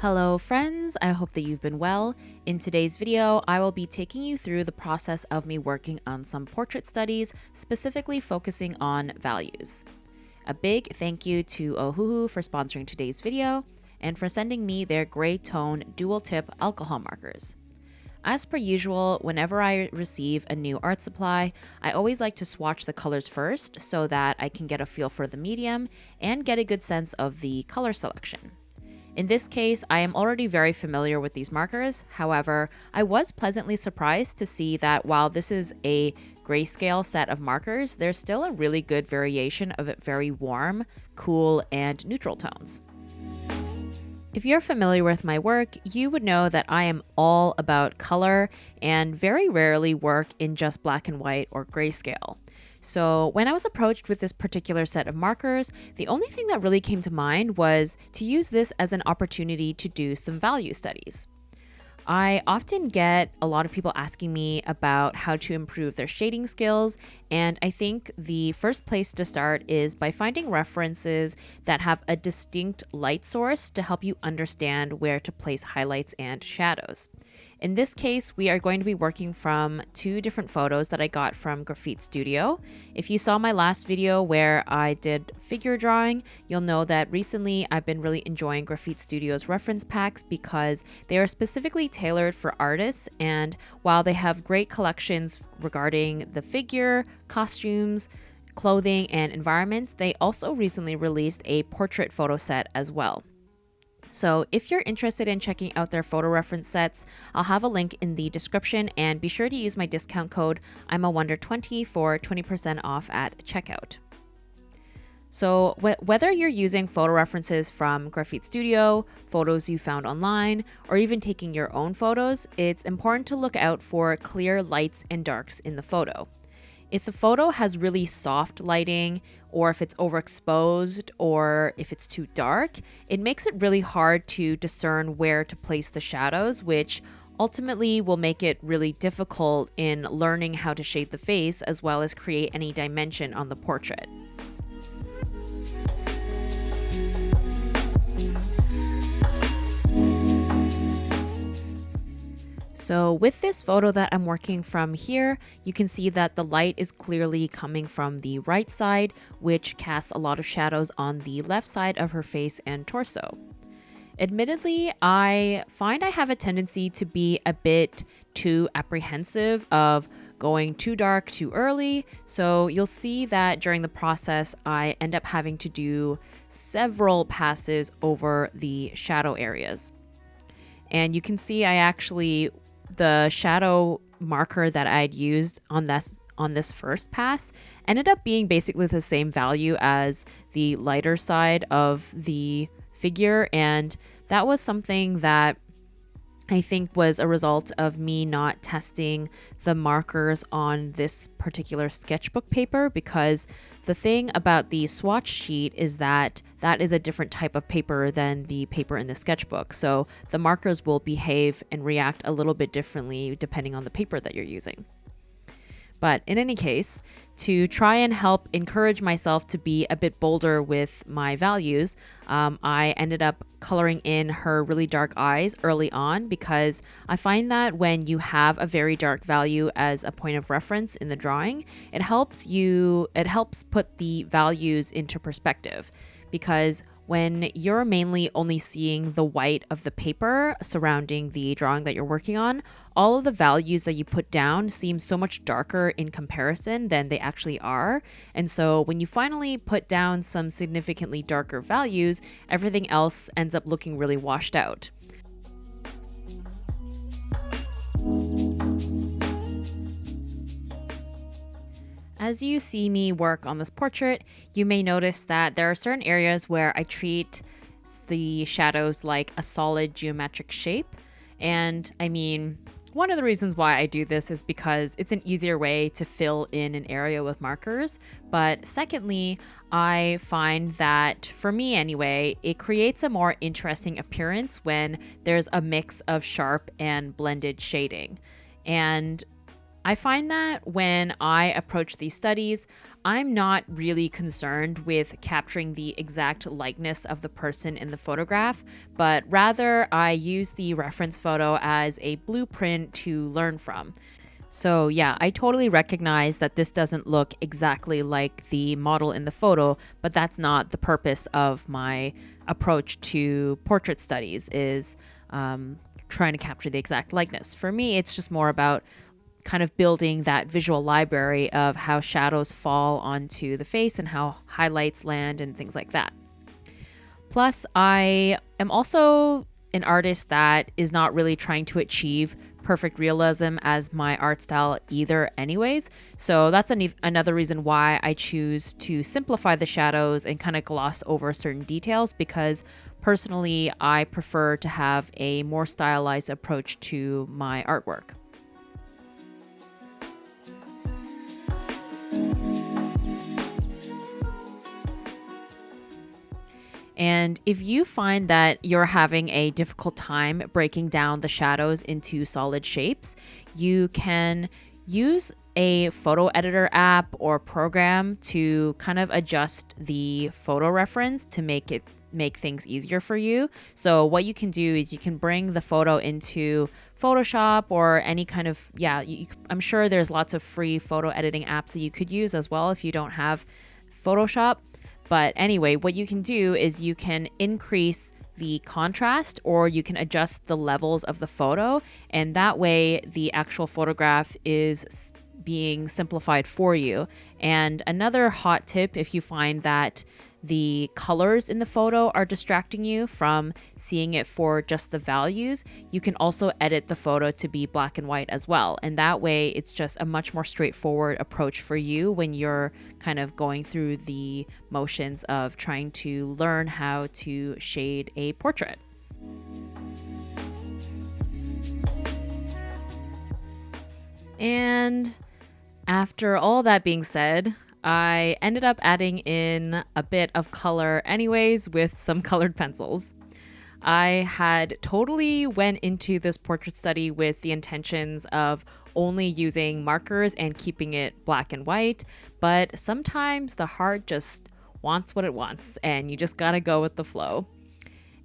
Hello friends, I hope that you've been well. In today's video, I will be taking you through the process of me working on some portrait studies, specifically focusing on values. A big thank you to Ohuhu for sponsoring today's video and for sending me their gray tone dual tip alcohol markers. As per usual, whenever I receive a new art supply, I always like to swatch the colors first so that I can get a feel for the medium and get a good sense of the color selection. In this case, I am already very familiar with these markers. However, I was pleasantly surprised to see that while this is a grayscale set of markers, there's still a really good variation of very warm, cool, and neutral tones. If you're familiar with my work, you would know that I am all about color and very rarely work in just black and white or grayscale. So when I was approached with this particular set of markers, the only thing that really came to mind was to use this as an opportunity to do some value studies. I often get a lot of people asking me about how to improve their shading skills, and I think the first place to start is by finding references that have a distinct light source to help you understand where to place highlights and shadows. In this case, we are going to be working from two different photos that I got from Graphite Studio. If you saw my last video where I did figure drawing, you'll know that recently I've been really enjoying Graphite Studio's reference packs because they are specifically tailored for artists, and while they have great collections regarding the figure, costumes, clothing, and environments, they also recently released a portrait photo set as well. So if you're interested in checking out their photo reference sets, I'll have a link in the description, and be sure to use my discount code imawonder20 for 20% off at checkout. So whether you're using photo references from Graphite Studio, photos you found online, or even taking your own photos, it's important to look out for clear lights and darks in the photo. If the photo has really soft lighting, or if it's overexposed, or if it's too dark, it makes it really hard to discern where to place the shadows, which ultimately will make it really difficult in learning how to shade the face as well as create any dimension on the portrait. So with this photo that I'm working from here, you can see that the light is clearly coming from the right side, which casts a lot of shadows on the left side of her face and torso. Admittedly, I find I have a tendency to be a bit too apprehensive of going too dark too early, so you'll see that during the process, I end up having to do several passes over the shadow areas. And you can see the shadow marker that I'd used on this first pass ended up being basically the same value as the lighter side of the figure, and that was something that I think was a result of me not testing the markers on this particular sketchbook paper, because the thing about the swatch sheet is that that is a different type of paper than the paper in the sketchbook. So the markers will behave and react a little bit differently depending on the paper that you're using. But in any case, to try and help encourage myself to be a bit bolder with my values, I ended up coloring in her really dark eyes early on, because I find that when you have a very dark value as a point of reference in the drawing, it helps put the values into perspective. Because when you're mainly only seeing the white of the paper surrounding the drawing that you're working on, all of the values that you put down seem so much darker in comparison than they actually are. And so when you finally put down some significantly darker values, everything else ends up looking really washed out. As you see me work on this portrait, you may notice that there are certain areas where I treat the shadows like a solid geometric shape. And I mean, one of the reasons why I do this is because it's an easier way to fill in an area with markers. But secondly, I find that, for me anyway, it creates a more interesting appearance when there's a mix of sharp and blended shading. And I find that when I approach these studies, I'm not really concerned with capturing the exact likeness of the person in the photograph, but rather I use the reference photo as a blueprint to learn from. So yeah, I totally recognize that this doesn't look exactly like the model in the photo, but that's not the purpose of my approach to portrait studies, is trying to capture the exact likeness. For me, it's just more about kind of building that visual library of how shadows fall onto the face and how highlights land and things like that. Plus, I am also an artist that is not really trying to achieve perfect realism as my art style either anyways. So that's another reason why I choose to simplify the shadows and kind of gloss over certain details, because personally, I prefer to have a more stylized approach to my artwork. And if you find that you're having a difficult time breaking down the shadows into solid shapes, you can use a photo editor app or program to kind of adjust the photo reference to make things easier for you. So what you can do is you can bring the photo into Photoshop or any kind of, I'm sure there's lots of free photo editing apps that you could use as well if you don't have Photoshop. But anyway, what you can do is you can increase the contrast, or you can adjust the levels of the photo, and that way the actual photograph is being simplified for you. And another hot tip, if you find that the colors in the photo are distracting you from seeing it for just the values, you can also edit the photo to be black and white as well. And that way it's just a much more straightforward approach for you when you're kind of going through the motions of trying to learn how to shade a portrait. And after all that being said, I ended up adding in a bit of color anyways with some colored pencils. I had totally went into this portrait study with the intentions of only using markers and keeping it black and white, but sometimes the heart just wants what it wants and you just gotta go with the flow.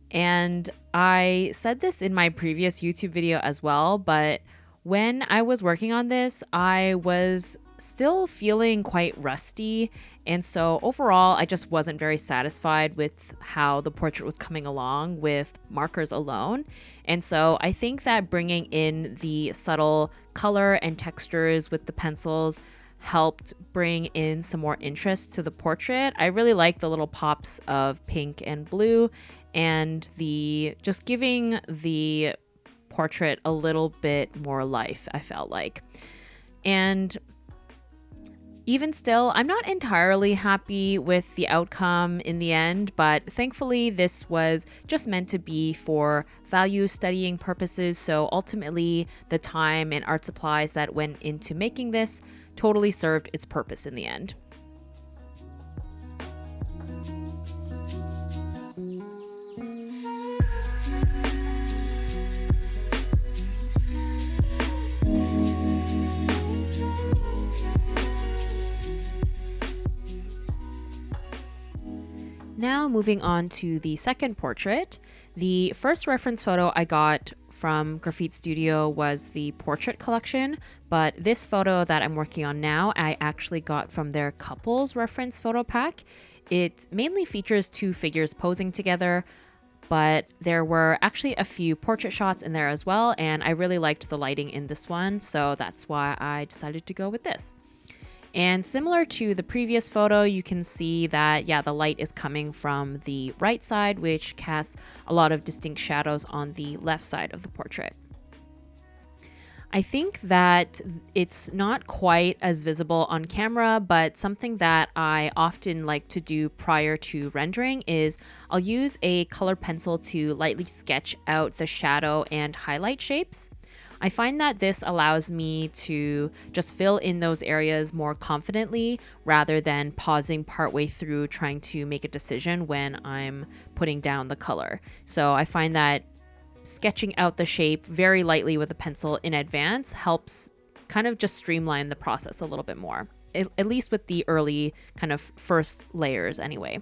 And I said this in my previous YouTube video as well, but when I was working on this, I was still feeling quite rusty, and so overall I just wasn't very satisfied with how the portrait was coming along with markers alone. And so I think that bringing in the subtle color and textures with the pencils helped bring in some more interest to the portrait. I really like the little pops of pink and blue and the just giving the portrait a little bit more life, I felt like. And even still, I'm not entirely happy with the outcome in the end, but thankfully this was just meant to be for value studying purposes. So ultimately, the time and art supplies that went into making this totally served its purpose in the end. Now moving on to the second portrait. The first reference photo I got from Graphite Studio was the portrait collection, but this photo that I'm working on now, I actually got from their couples reference photo pack. It mainly features two figures posing together, but there were actually a few portrait shots in there as well, and I really liked the lighting in this one, so that's why I decided to go with this. And similar to the previous photo, you can see that, the light is coming from the right side, which casts a lot of distinct shadows on the left side of the portrait. I think that it's not quite as visible on camera, but something that I often like to do prior to rendering is I'll use a colored pencil to lightly sketch out the shadow and highlight shapes. I find that this allows me to just fill in those areas more confidently rather than pausing partway through trying to make a decision when I'm putting down the color. So I find that sketching out the shape very lightly with a pencil in advance helps kind of just streamline the process a little bit more, at least with the early kind of first layers anyway.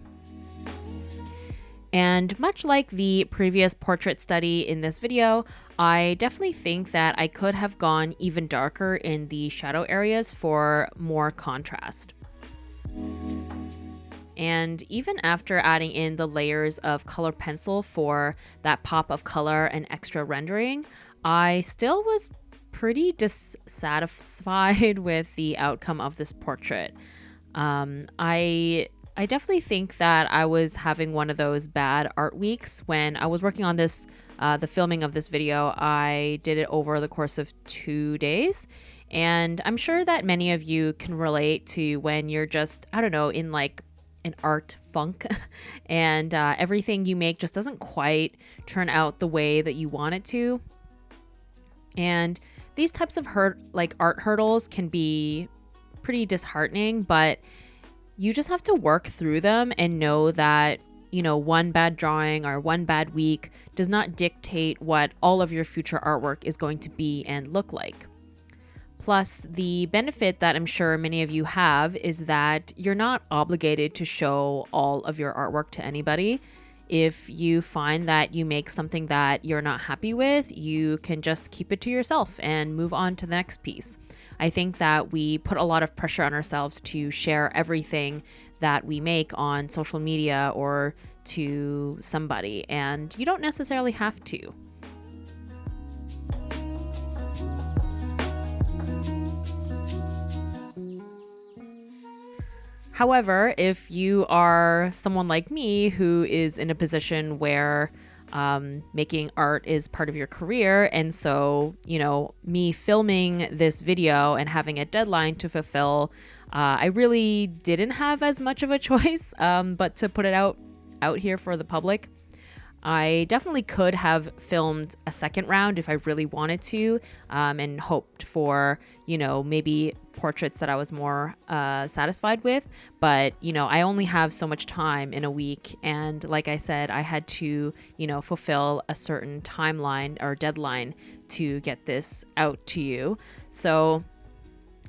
And much like the previous portrait study in this video, I definitely think that I could have gone even darker in the shadow areas for more contrast. And even after adding in the layers of color pencil for that pop of color and extra rendering, I still was pretty dissatisfied with the outcome of this portrait. I definitely think that I was having one of those bad art weeks when I was working on this, the filming of this video. I did it over the course of 2 days. And I'm sure that many of you can relate to when you're just, I don't know, in like an art funk and everything you make just doesn't quite turn out the way that you want it to. And these types of art hurdles can be pretty disheartening, but you just have to work through them and know that, you know, one bad drawing or one bad week does not dictate what all of your future artwork is going to be and look like. Plus, the benefit that I'm sure many of you have is that you're not obligated to show all of your artwork to anybody. If you find that you make something that you're not happy with, you can just keep it to yourself and move on to the next piece. I think that we put a lot of pressure on ourselves to share everything that we make on social media or to somebody, and you don't necessarily have to. However, if you are someone like me who is in a position where making art is part of your career, and so, you know, me filming this video and having a deadline to fulfill, I really didn't have as much of a choice but to put it out here for the public. I definitely could have filmed a second round if I really wanted to, and hoped for, you know, maybe portraits that I was more satisfied with. But, you know, I only have so much time in a week. And like I said, I had to, you know, fulfill a certain timeline or deadline to get this out to you. So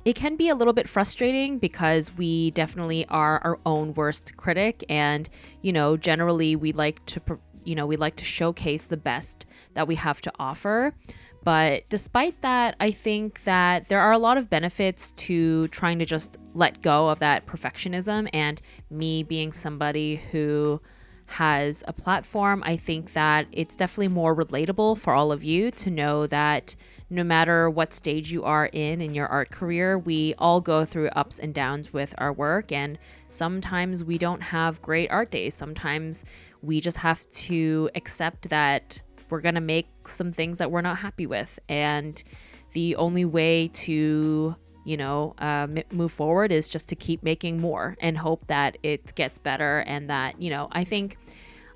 it can be a little bit frustrating because we definitely are our own worst critic. And, you know, generally we like to showcase the best that we have to offer. But despite that, I think that there are a lot of benefits to trying to just let go of that perfectionism. And me being somebody who has a platform, I think that it's definitely more relatable for all of you to know that no matter what stage you are in your art career, we all go through ups and downs with our work. And sometimes we don't have great art days. Sometimes we just have to accept that we're going to make some things that we're not happy with. And the only way to, you know, move forward is just to keep making more and hope that it gets better. And that, you know, I think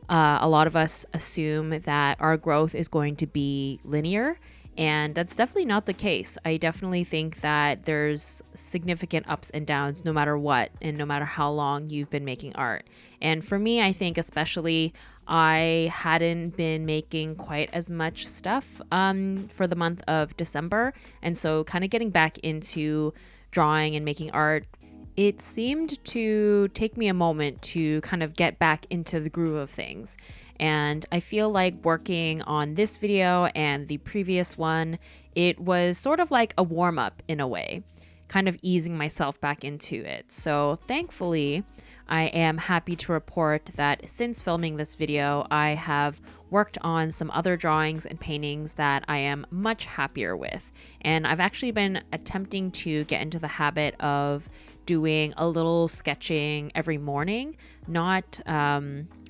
a lot of us assume that our growth is going to be linear. And that's definitely not the case. I definitely think that there's significant ups and downs no matter what, and no matter how long you've been making art. And for me, I think especially I hadn't been making quite as much stuff for the month of December. And so kind of getting back into drawing and making art, it seemed to take me a moment to kind of get back into the groove of things. And I feel like working on this video and the previous one, it was sort of like a warm-up in a way, kind of easing myself back into it. So thankfully, I am happy to report that since filming this video, I have worked on some other drawings and paintings that I am much happier with. And I've actually been attempting to get into the habit of doing a little sketching every morning,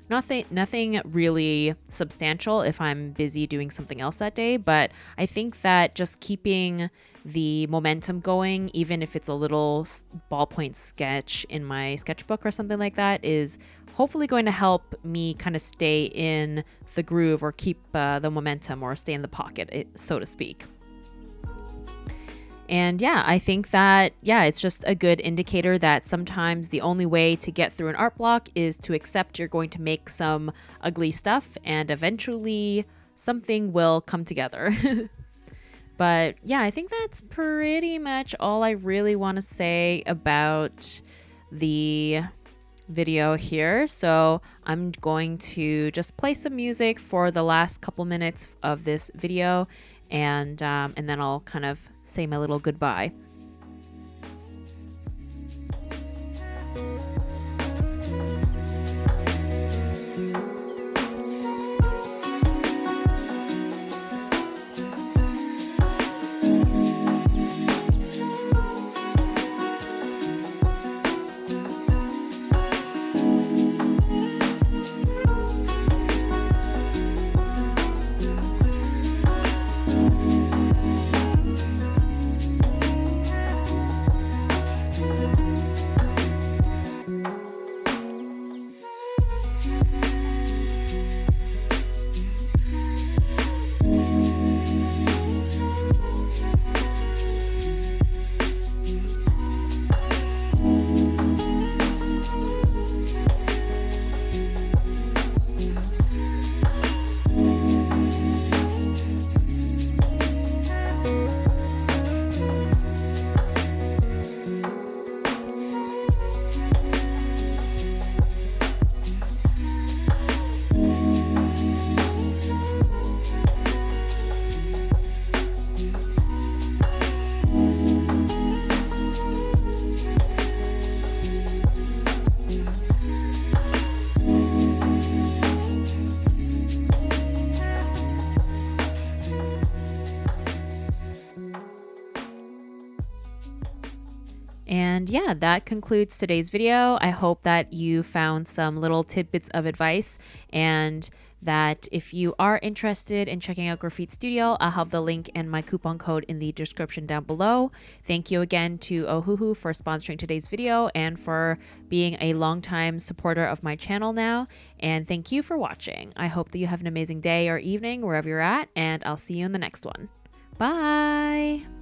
nothing really substantial if I'm busy doing something else that day, but I think that just keeping the momentum going, even if it's a little ballpoint sketch in my sketchbook or something like that, is hopefully going to help me kind of stay in the groove or keep the momentum or stay in the pocket, so to speak. And yeah, I think that, it's just a good indicator that sometimes the only way to get through an art block is to accept you're going to make some ugly stuff and eventually something will come together. But yeah, I think that's pretty much all I really want to say about the video here. So I'm going to just play some music for the last couple minutes of this video, and then I'll kind of say my little goodbye. And yeah, that concludes today's video. I hope that you found some little tidbits of advice, and that if you are interested in checking out Graphite Studio, I'll have the link and my coupon code in the description down below. Thank you again to Ohuhu for sponsoring today's video and for being a longtime supporter of my channel now. And thank you for watching. I hope that you have an amazing day or evening wherever you're at, and I'll see you in the next one. Bye!